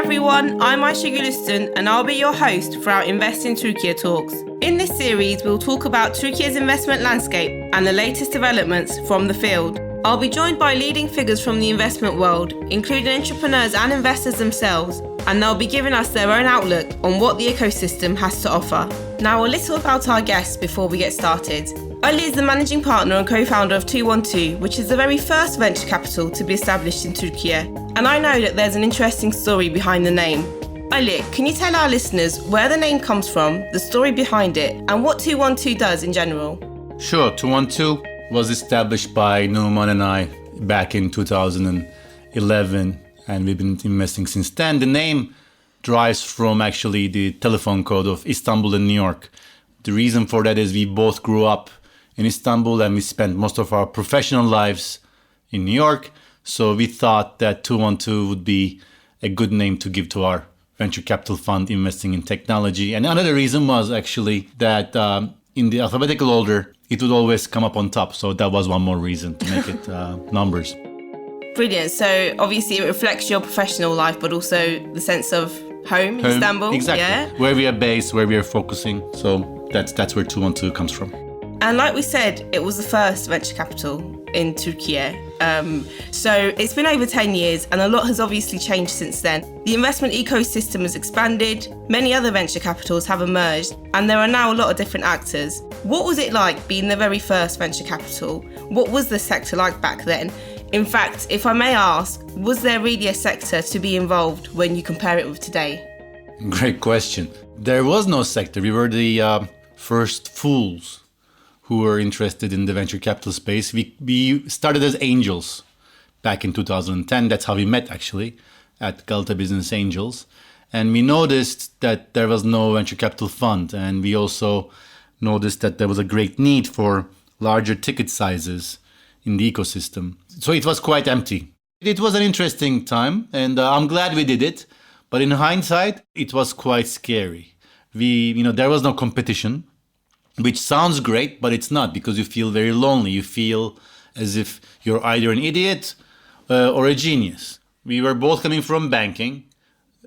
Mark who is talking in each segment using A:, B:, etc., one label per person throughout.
A: everyone, I'm Ayşe Gülistan and I'll be your host for our Invest in Türkiye talks. In this series, we'll talk about Turkey's investment landscape and the latest developments from the field. I'll be joined by leading figures from the investment world, including entrepreneurs and investors themselves, and they'll be giving us their own outlook on what the ecosystem has to offer. Now, a little about our guests before we get started. Ali is the managing partner and co-founder of 212, which is the very first venture capital to be established in Turkey. And I know that there's an interesting story behind the name. Ali, can you tell our listeners where the name comes from, the story behind it, and what 212 does in general?
B: Sure, 212 was established by Numan and I back in 2011, and we've been investing since then. The name derives from actually the telephone code of Istanbul and New York. The reason for that is we both grew up in Istanbul and we spent most of our professional lives in New York. So we thought that 212 would be a good name to give to our venture capital fund investing in technology. And another reason was actually that in the alphabetical order, it would always come up on top. So that was one more reason to make it numbers.
A: Brilliant. So obviously it reflects your professional life, but also the sense of home in Istanbul.
B: Exactly.
A: Yeah?
B: Where we are based, where we are focusing. So that's where 212 comes from.
A: And like we said, it was the first venture capital in Turkey. So it's been over 10 years and a lot has obviously changed since then. The investment ecosystem has expanded, many other venture capitals have emerged, and there are now a lot of different actors. What was it like being the very first venture capital? What was the sector like back then? In fact, if I may ask, was there really a sector to be involved when you compare it with today?
B: Great question. There was no sector. We were the first fools who were interested in the venture capital space. We started as angels back in 2010. That's how we met, actually, at Galata Business Angels. And we noticed that there was no venture capital fund. And we also noticed that there was a great need for larger ticket sizes in the ecosystem. So it was quite empty. It was an interesting time, and I'm glad we did it. But in hindsight, it was quite scary. There was no competition, which sounds great, but it's not, because you feel very lonely. You feel as if you're either an idiot or a genius. We were both coming from banking.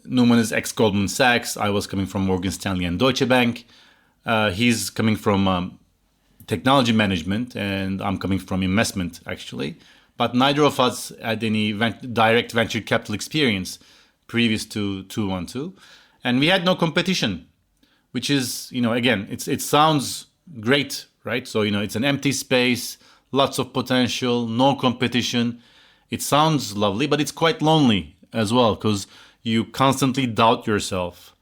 B: Numan is ex-Goldman Sachs. I was coming from Morgan Stanley and Deutsche Bank. He's coming from technology management, and I'm coming from investment, actually. But neither of us had any direct venture capital experience previous to 212. And we had no competition, which is, again, it sounds great, right? So, it's an empty space, lots of potential, no competition. It sounds lovely, but it's quite lonely as well, because you constantly doubt yourself,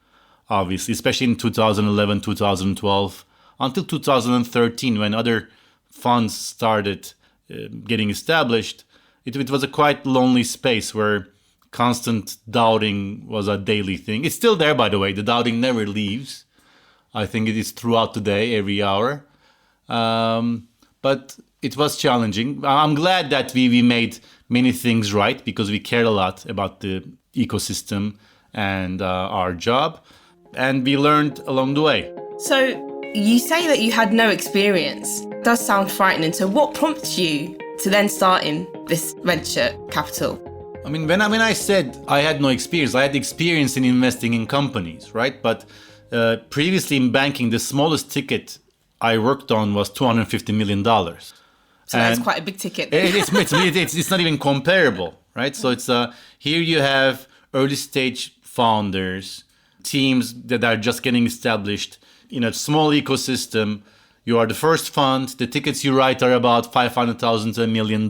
B: obviously, especially in 2011, 2012, until 2013, when other funds started getting established. It was a quite lonely space where constant doubting was a daily thing. It's still there, by the way. The doubting never leaves. I think it is throughout the day, every hour. But it was challenging. I'm glad that we made many things right, because we cared a lot about the ecosystem and our job. And we learned along the way.
A: So you say that you had no experience. It does sound frightening. So what prompted you to then start in this venture capital?
B: When I said I had no experience, I had experience in investing in companies, right? But previously in banking, the smallest ticket I worked on was $250 million.
A: So that's quite a big ticket.
B: It's not even comparable, right? So it's here you have early stage founders, teams that are just getting established in a small ecosystem. You are the first fund. The tickets you write are about $500,000 to $1 million.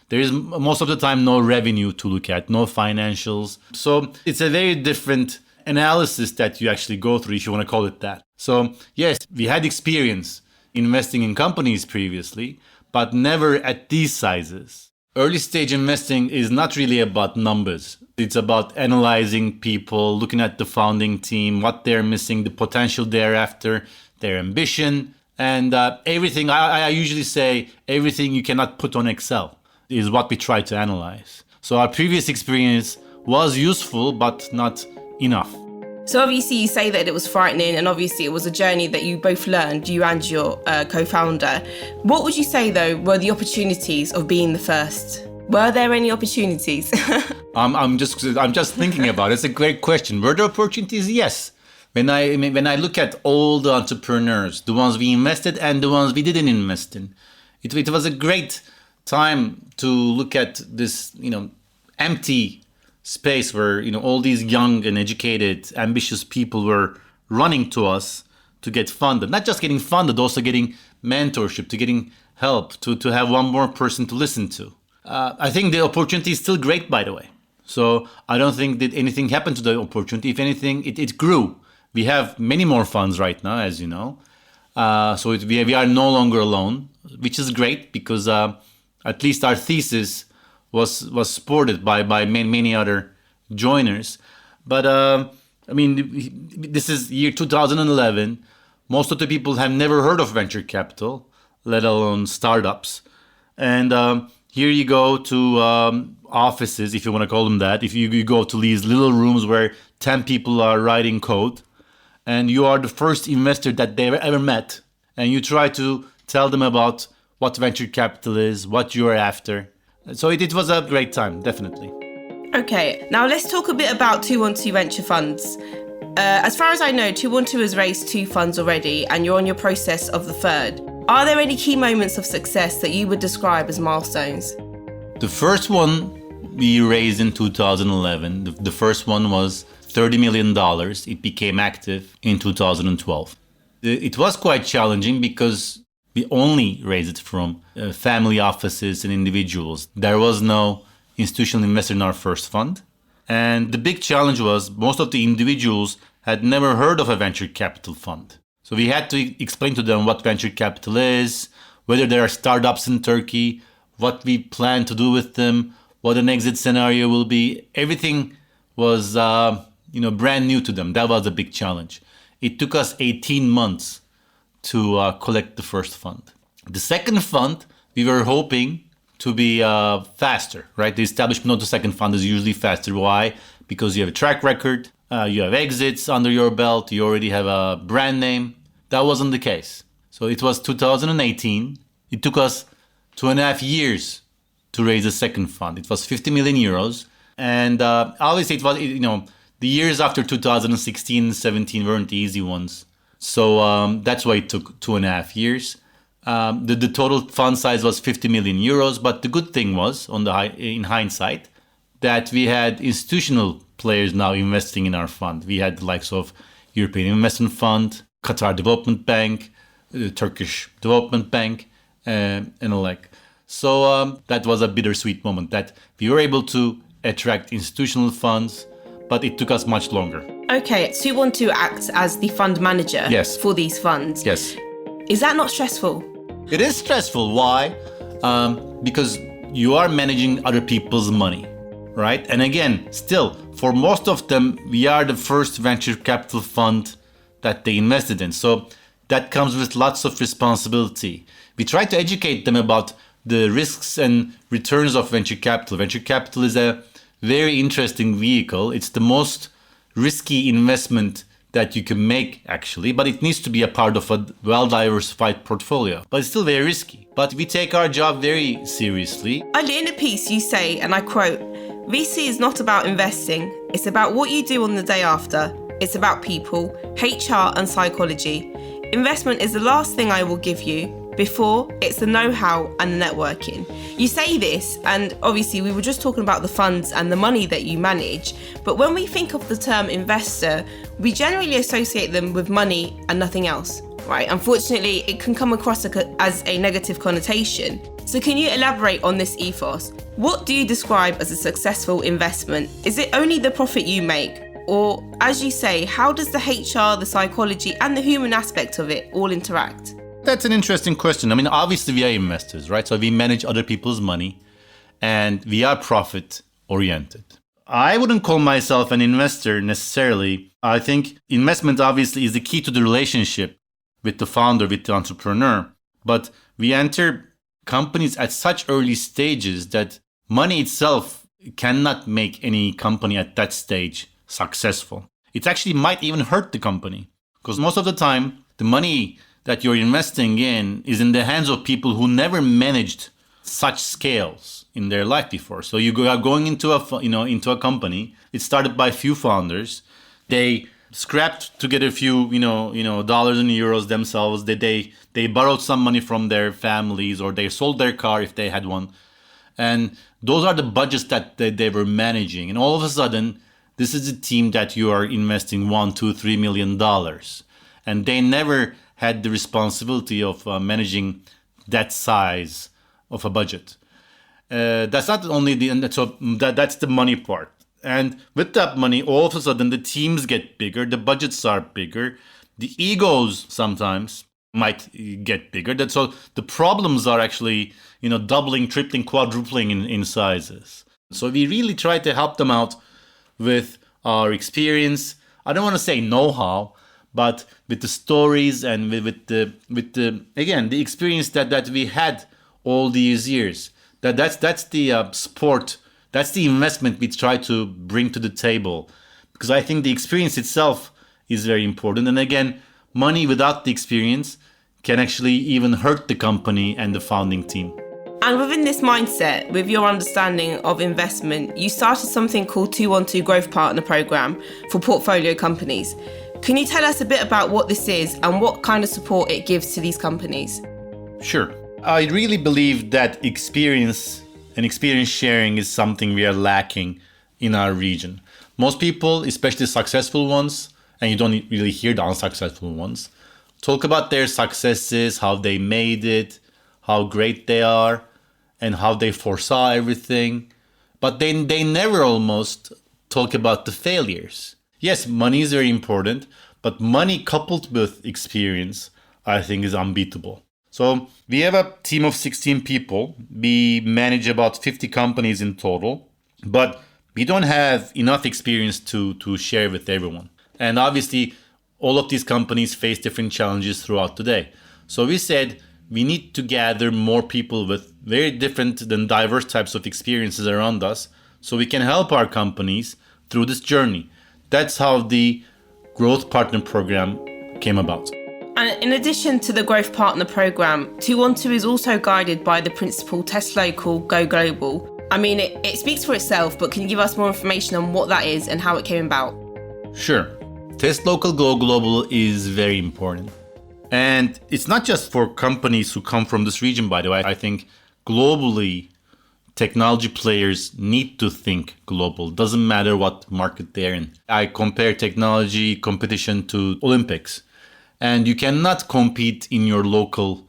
B: There is most of the time no revenue to look at, no financials. So it's a very different analysis that you actually go through, if you want to call it that. So yes, we had experience investing in companies previously, but never at these sizes. Early stage investing is not really about numbers. It's about analyzing people, looking at the founding team, what they're missing, the potential thereafter, their ambition, and everything. I usually say everything you cannot put on Excel is what we try to analyze. So our previous experience was useful, but not enough.
A: So obviously you say that it was frightening, and obviously it was a journey that you both learned, you and your co-founder. What would you say, though, were the opportunities of being the first? Were there any opportunities?
B: I'm just thinking about it. It's a great question. Were there opportunities? Yes. When I look at all the entrepreneurs, the ones we invested and the ones we didn't invest in, it was a great time to look at this, empty space where, all these young and educated, ambitious people were running to us to get funded. Not just getting funded, also getting mentorship, to getting help, to have one more person to listen to. I think the opportunity is still great, by the way. So I don't think that anything happened to the opportunity. If anything, it grew. We have many more funds right now, as you know. So we are no longer alone, which is great because at least our thesis was supported by many other joiners. But this is year 2011. Most of the people have never heard of venture capital, let alone startups. And here you go to offices, if you want to call them that. If you go to these little rooms where 10 people are writing code, and you are the first investor that they've ever met, and you try to tell them about what venture capital is, what you're after. So it was a great time, definitely.
A: Okay, now let's talk a bit about 212 Venture Funds. As far as I know, 212 has raised 2 funds already, and you're on your process of the third. Are there any key moments of success that you would describe as milestones?
B: The first one we raised in 2011, the first one was $30 million. It became active in 2012. It was quite challenging because we only raised it from family offices and individuals. There was no institutional investor in our first fund. And the big challenge was most of the individuals had never heard of a venture capital fund. So we had to explain to them what venture capital is, whether there are startups in Turkey, what we plan to do with them, what an exit scenario will be. Everything was brand new to them. That was a big challenge. It took us 18 months to collect the first fund. The second fund, we were hoping to be faster, right? The establishment of the second fund is usually faster. Why? Because you have a track record, you have exits under your belt, you already have a brand name. That wasn't the case. So it was 2018. It took us 2.5 years to raise a second fund. It was 50 million euros. And obviously it was, the years after 2016 and 17 weren't the easy ones. So that's why it took 2.5 years. The total fund size was 50 million euros. But the good thing was, in hindsight, that we had institutional players now investing in our fund. We had the likes of European Investment Fund, Qatar Development Bank, the Turkish Development Bank, and the like. So that was a bittersweet moment that we were able to attract institutional funds, but it took us much longer.
A: Okay, 212 acts as the fund manager for these funds.
B: Yes.
A: Is that not stressful?
B: It is stressful. Why? Because you are managing other people's money, right? And again, still, for most of them, we are the first venture capital fund that they invested in. So that comes with lots of responsibility. We try to educate them about the risks and returns of venture capital. Venture capital is a very interesting vehicle. It's the most risky investment that you can make, actually, but it needs to be a part of a well-diversified portfolio. But it's still very risky. But we take our job very seriously.
A: Ali, in a piece you say, and I quote, "VC is not about investing. It's about what you do on the day after. It's about people, HR and psychology. Investment is the last thing I will give you. Before, it's the know-how and the networking." You say this, and obviously we were just talking about the funds and the money that you manage, but when we think of the term investor, we generally associate them with money and nothing else, right? Unfortunately, it can come across as a negative connotation. So can you elaborate on this ethos? What do you describe as a successful investment? Is it only the profit you make? Or, as you say, how does the HR, the psychology, and the human aspect of it all interact?
B: That's an interesting question. I mean, obviously we are investors, right? So we manage other people's money and we are profit oriented. I wouldn't call myself an investor necessarily. I think investment obviously is the key to the relationship with the founder, with the entrepreneur. But we enter companies at such early stages that money itself cannot make any company at that stage successful. It actually might even hurt the company because most of the time the money that you're investing in is in the hands of people who never managed such scales in their life before. So you are going into into a company. It started by a few founders. They scrapped to get a few dollars and euros themselves. They borrowed some money from their families, or they sold their car if they had one. And those are the budgets that they were managing. And all of a sudden, this is a team that you are investing $1, $2, $3 million. And they never had the responsibility of managing that size of a budget. That's not only that's the money part. And with that money, all of a sudden, the teams get bigger, the budgets are bigger, the egos sometimes might get bigger. So the problems are actually, doubling, tripling, quadrupling in sizes. So we really try to help them out with our experience. I don't want to say know-how, but with the stories and with the again, the experience that we had all these years. That's the sport. That's the investment we try to bring to the table, because I think the experience itself is very important. And again, money without the experience can actually even hurt the company and the founding team.
A: And within this mindset, with your understanding of investment, you started something called 212 Growth Partner Program for portfolio companies. Can you tell us a bit about what this is and what kind of support it gives to these companies?
B: Sure. I really believe that experience and experience sharing is something we are lacking in our region. Most people, especially successful ones, and you don't really hear the unsuccessful ones, talk about their successes, how they made it, how great they are, and how they foresaw everything. But they never almost talk about the failures. Yes, money is very important, but money coupled with experience, I think, is unbeatable. So we have a team of 16 people. We manage about 50 companies in total, but we don't have enough experience to share with everyone. And obviously, all of these companies face different challenges throughout the day. So we said we need to gather more people with very different and diverse types of experiences around us so we can help our companies through this journey. That's how the Growth Partner Program came about.
A: And in addition to the Growth Partner Program, 212 is also guided by the principle Test Local, Go Global. I mean, it speaks for itself, but can you give us more information on what that is and how it came about?
B: Sure. Test Local, Go Global is very important. And it's not just for companies who come from this region, by the way. I think globally, technology players need to think global. Doesn't matter what market they're in. I compare technology competition to Olympics. And you cannot compete in your local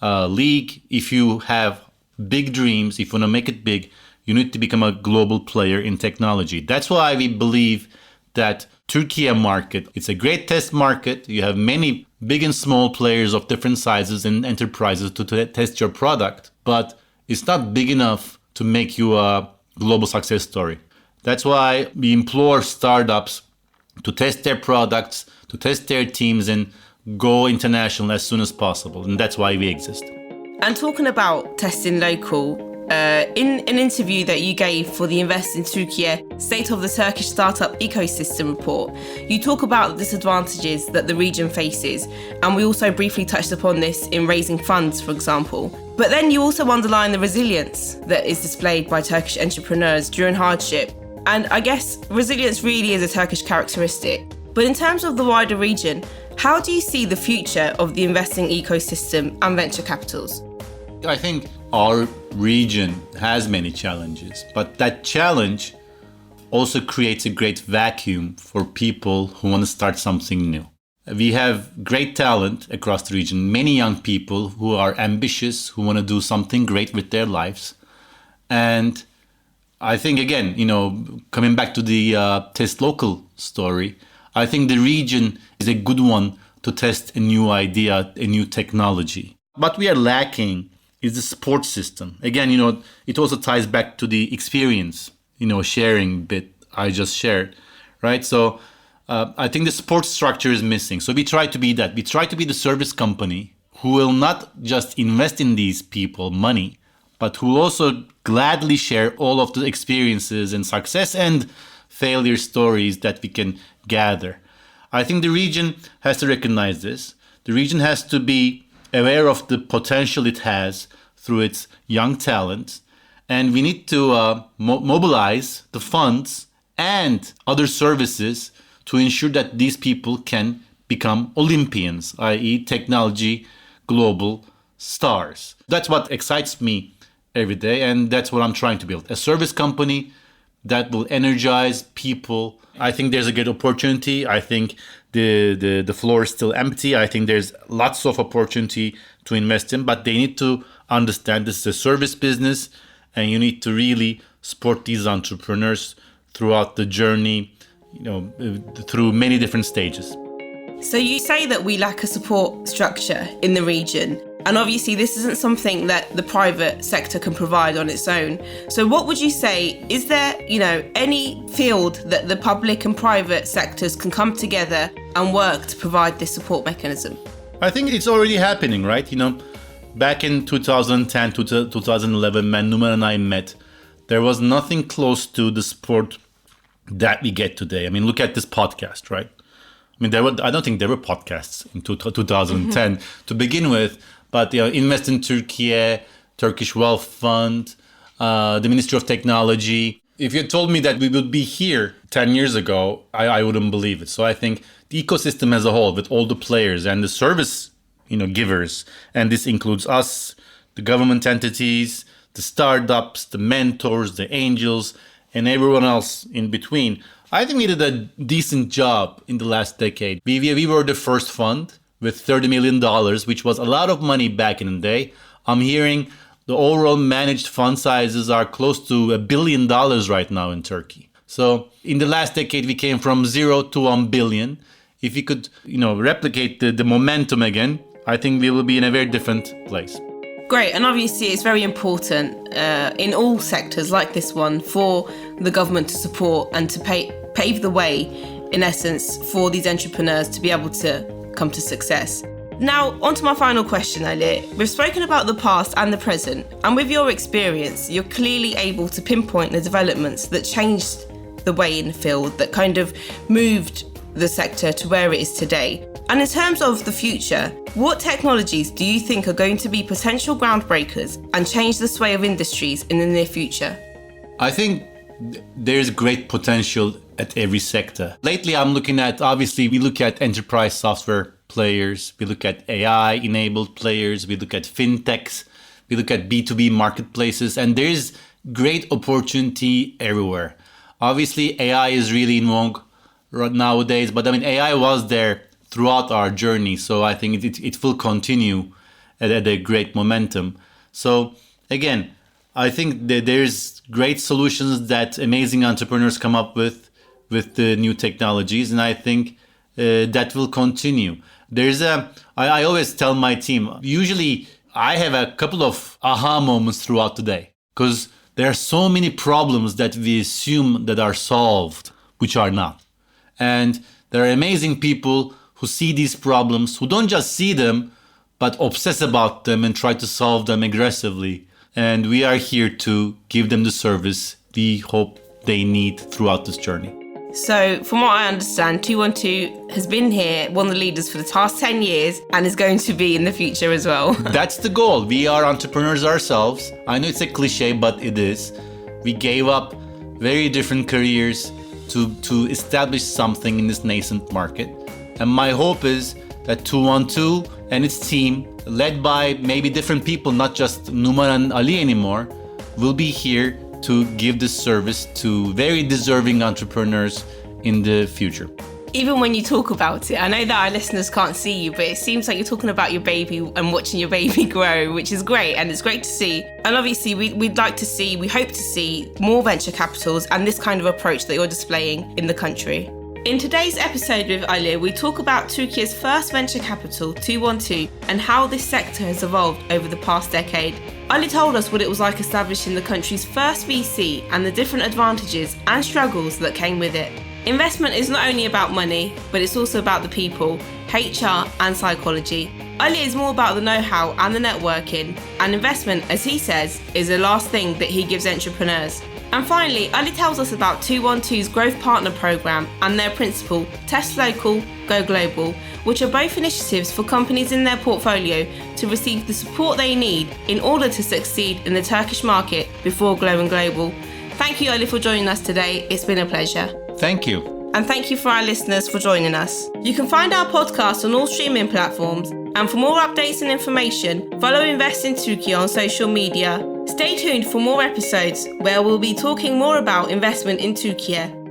B: league. If you have big dreams, if you want to make it big, you need to become a global player in technology. That's why we believe that Turkiye market, it's a great test market. You have many big and small players of different sizes and enterprises to test your product, but it's not big enough to make you a global success story. That's why we implore startups to test their products, to test their teams, and go international as soon as possible. And that's why we exist.
A: And talking about testing local, in an interview that you gave for the Invest in Türkiye State of the Turkish Startup Ecosystem report, you talk about the disadvantages that the region faces. And we also briefly touched upon this in raising funds, for example. But then you also underline the resilience that is displayed by Turkish entrepreneurs during hardship. And I guess resilience really is a Turkish characteristic. But in terms of the wider region, how do you see the future of the investing ecosystem and venture capitals?
B: I think our region has many challenges, but that challenge also creates a great vacuum for people who want to start something new. We have great talent across the region, many young people who are ambitious, who want to do something great with their lives. And I think, again, coming back to the Test Local story, I think the region is a good one to test a new idea, a new technology. What we are lacking is the support system. Again, it also ties back to the experience, sharing bit I just shared, right? So I think the support structure is missing. So we try to be that. We try to be the service company who will not just invest in these people money, but who will also gladly share all of the experiences and success and failure stories that we can gather. I think the region has to recognize this. The region has to be aware of the potential it has through its young talent. And we need to mobilize the funds and other services to ensure that these people can become Olympians, i.e. technology global stars. That's what excites me every day, and that's what I'm trying to build. A service company that will energize people. I think there's a good opportunity. I think the floor is still empty. I think there's lots of opportunity to invest in, but they need to understand this is a service business, and you need to really support these entrepreneurs throughout the journey, through many different stages.
A: So you say that we lack a support structure in the region, and obviously this isn't something that the private sector can provide on its own. So what would you say, is there, any field that the public and private sectors can come together and work to provide this support mechanism?
B: I think it's already happening, right? Back in 2010 to 2011, when Numan and I met, there was nothing close to the support that we get today. I mean, look at this podcast, right? I mean, I don't think there were podcasts in 2010 to begin with, but Invest in Türkiye, Turkish Wealth Fund, the Ministry of Technology. If you told me that we would be here 10 years ago, I wouldn't believe it. So I think the ecosystem as a whole, with all the players and the service, givers, and this includes us, the government entities, the startups, the mentors, the angels, and everyone else in between. I think we did a decent job in the last decade. We were the first fund with $30 million, which was a lot of money back in the day. I'm hearing the overall managed fund sizes are close to $1 billion right now in Turkey. So in the last decade, we came from 0 to 1 billion. If we could, replicate the momentum again, I think we will be in a very different place.
A: Great, and obviously it's very important in all sectors like this one for the government to support and to pave the way, in essence, for these entrepreneurs to be able to come to success. Now, on to my final question, Ali. We've spoken about the past and the present, and with your experience, you're clearly able to pinpoint the developments that changed the way in the field, that kind of moved the sector to where it is today. And in terms of the future, what technologies do you think are going to be potential groundbreakers and change the sway of industries in the near future?
B: I think there's great potential at every sector. Lately, I'm looking at, obviously, we look at enterprise software players, we look at AI-enabled players, we look at fintechs, we look at B2B marketplaces, and there's great opportunity everywhere. Obviously, AI is really in vogue nowadays, but AI was there throughout our journey, so I think it will continue at a great momentum. So again, I think that there's great solutions that amazing entrepreneurs come up with the new technologies, and I think that will continue. I always tell my team, usually I have a couple of aha moments throughout the day, because there are so many problems that we assume that are solved, which are not. And there are amazing people who see these problems, who don't just see them, but obsess about them and try to solve them aggressively. And we are here to give them the service we hope they need throughout this journey.
A: So from what I understand, 212 has been here, one of the leaders for the past 10 years, and is going to be in the future as well.
B: That's the goal. We are entrepreneurs ourselves. I know it's a cliche, but it is. We gave up very different careers to establish something in this nascent market. And my hope is that 212 and its team, led by maybe different people, not just Numan and Ali anymore, will be here to give this service to very deserving entrepreneurs in the future.
A: Even when you talk about it, I know that our listeners can't see you, but it seems like you're talking about your baby and watching your baby grow, which is great, and it's great to see. And obviously we hope to see more venture capitals and this kind of approach that you're displaying in the country. In today's episode with Ali, we talk about Turkiye's first venture capital, 212, and how this sector has evolved over the past decade. Ali told us what it was like establishing the country's first VC and the different advantages and struggles that came with it. Investment is not only about money, but it's also about the people, HR and psychology. Ali is more about the know-how and the networking, and investment, as he says, is the last thing that he gives entrepreneurs. And finally, Ali tells us about 212's Growth Partner Programme and their principle, Test Local, Go Global, which are both initiatives for companies in their portfolio to receive the support they need in order to succeed in the Turkish market before going global. Thank you, Ali, for joining us today. It's been a pleasure.
B: Thank you.
A: And thank you for our listeners for joining us. You can find our podcast on all streaming platforms, and for more updates and information, follow Invest in Turkey on social media. Stay tuned for more episodes where we'll be talking more about investment in Turkey.